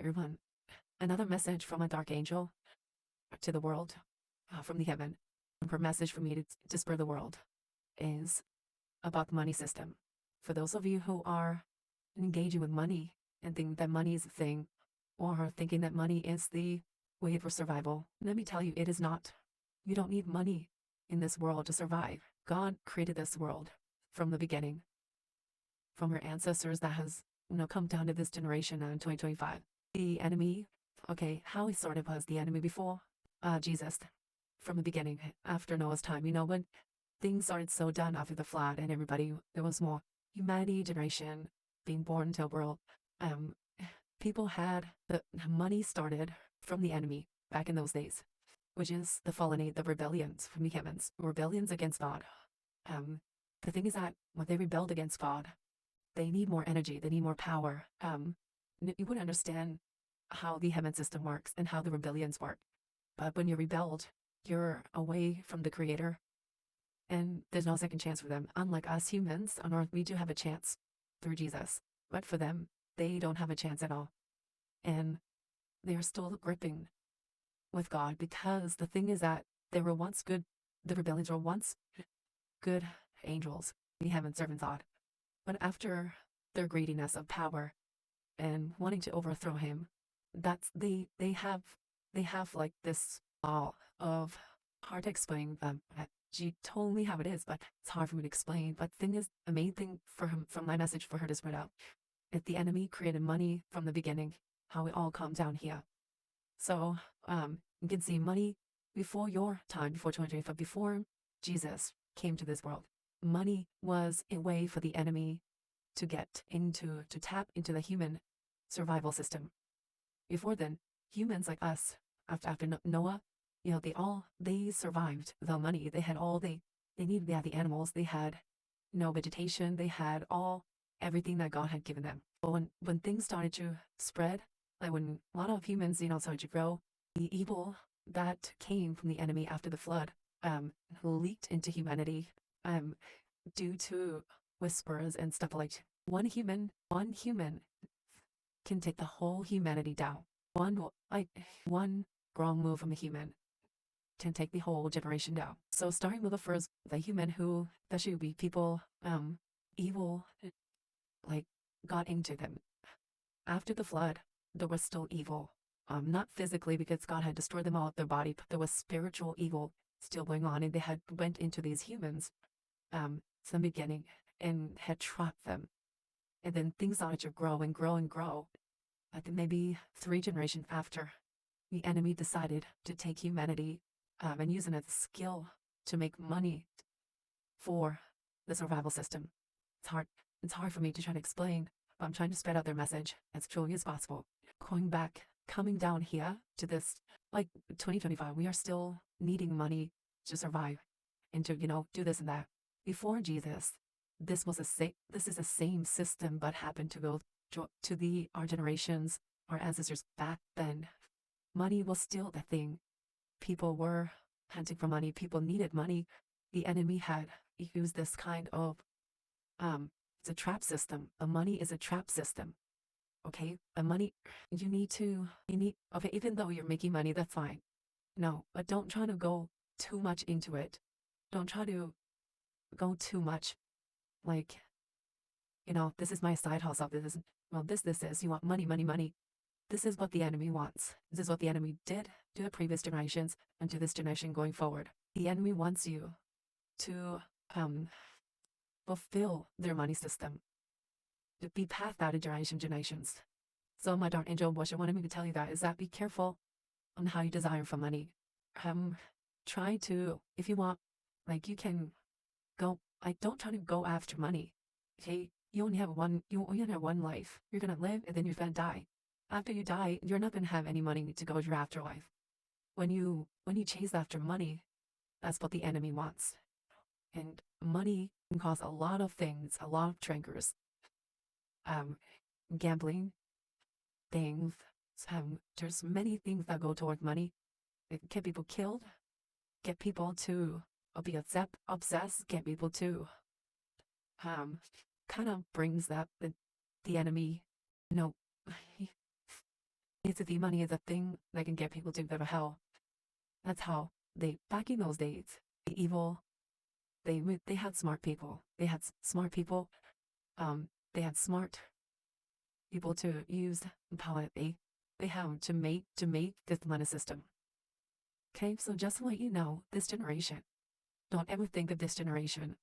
everyone. Another message from a dark angel to the world from the heaven. Her message for me to spur the world is about the money system. For those of you who are engaging with money and think that money is a thing, or thinking that money is the way for survival, let me tell you, it is not. You don't need money in this world to survive. God created this world from the beginning, from your ancestors that has come down to this generation in 2025. The enemy, okay, how he sort of was the enemy before Jesus, from the beginning, after Noah's time, when things started so done after the flood and everybody, there was more humanity generation being born into a world. People had the money started from the enemy back in those days, which is the fallen, the rebellions from the heavens, rebellions against God. The thing is that when they rebelled against God, they need more energy, they need more power. You wouldn't understand how the heaven system works and how the rebellions work. But when you rebelled, you're away from the Creator, and there's no second chance for them. Unlike us humans on earth, we do have a chance through Jesus, but for them, they don't have a chance at all. And they are still gripping with God, because the thing is that they were once good, the rebellions were once good angels, the heaven servant God. But after their greediness of power and wanting to overthrow him, that's they have like this law of hard to explain. She told me how it is, but it's hard for me to explain. But thing is, the main thing for him, from my message for her to spread out, if the enemy created money from the beginning, how it all comes down here. So you can see money before your time, before 2025, before Jesus came to this world. Money was a way for the enemy to get into, to tap into the human survival system. Before then, humans like us, after Noah, they survived without money. They had all they needed. They had the animals, they had vegetation, they had everything that God had given them. But when things started to spread, like when a lot of humans, started to grow, the evil that came from the enemy after the flood leaked into humanity due to whispers and stuff like one human can take the whole humanity down. One wrong move from a human can take the whole generation down. So starting with the human who, that should be people, evil, like got into them. After the flood, there was still evil. Not physically, because God had destroyed them all with their body, but there was spiritual evil still going on, and they had went into these humans from the beginning and had trapped them. And then things started to grow and grow and grow. I think maybe 3 generations after, the enemy decided to take humanity and use it as a skill to make money for the survival system. It's hard for me to try to explain, but I'm trying to spread out their message as truly as possible. Coming down here to this, like 2025, we are still needing money to survive and to, do this and that. Before Jesus, this is the same system, but happened to go to our generations, our ancestors back then. Money was still the thing. People were hunting for money. People needed money. The enemy had used this kind of, it's a trap system. Money is a trap system. Okay, money, okay, even though you're making money, that's fine. No, but don't try to go too much into it. Don't try to go too much. Like, this is my side hustle. This is, you want money, money, money. This is what the enemy wants. This is what the enemy did to the previous generations and to this generation going forward. The enemy wants you to fulfill their money system, to be passed out of generations. So my dark angel, what I wanted me to tell you that is that be careful on how you desire for money. Try to, if you want, like you can go, don't try to go after money. Okay, you only have one life. You're gonna live and then you're gonna die. After you die, you're not gonna have any money to go to your afterlife. When you chase after money, that's what the enemy wants. And money can cause a lot of things, a lot of triggers. Gambling, things. There's many things that go toward money. It can get people killed, get people to be obsessed, get people to kind of brings that the enemy, It's the money is a thing that can get people to go to hell. That's how back in those days, the evil, they had smart people. They had smart people. They had smart people to use the power they have to make this money system. Okay, so just to let you know, this generation, don't ever think of this generation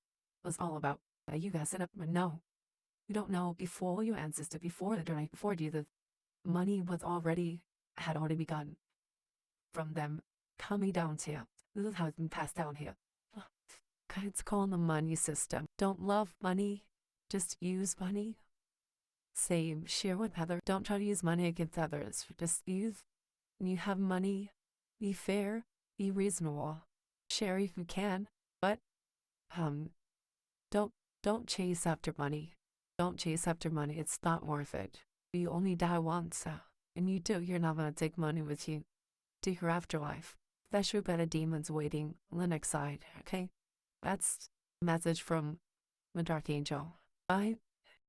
was all about you guys set up. No, you don't know. Before your ancestor, before the generation before you, the money had already begun from them coming down to you. This is how it's been passed down here. Okay, it's called the money system. Don't love money, just use money. Same, share with others. Don't try to use money against others. Just use, when you have money, be fair, be reasonable. Share if you can, but don't chase after money. Don't chase after money. It's not worth it. You only die once, and you're not gonna take money with you to your afterlife. Especially about the demons waiting on the next side. Okay, that's a message from the Dark Angel. Bye.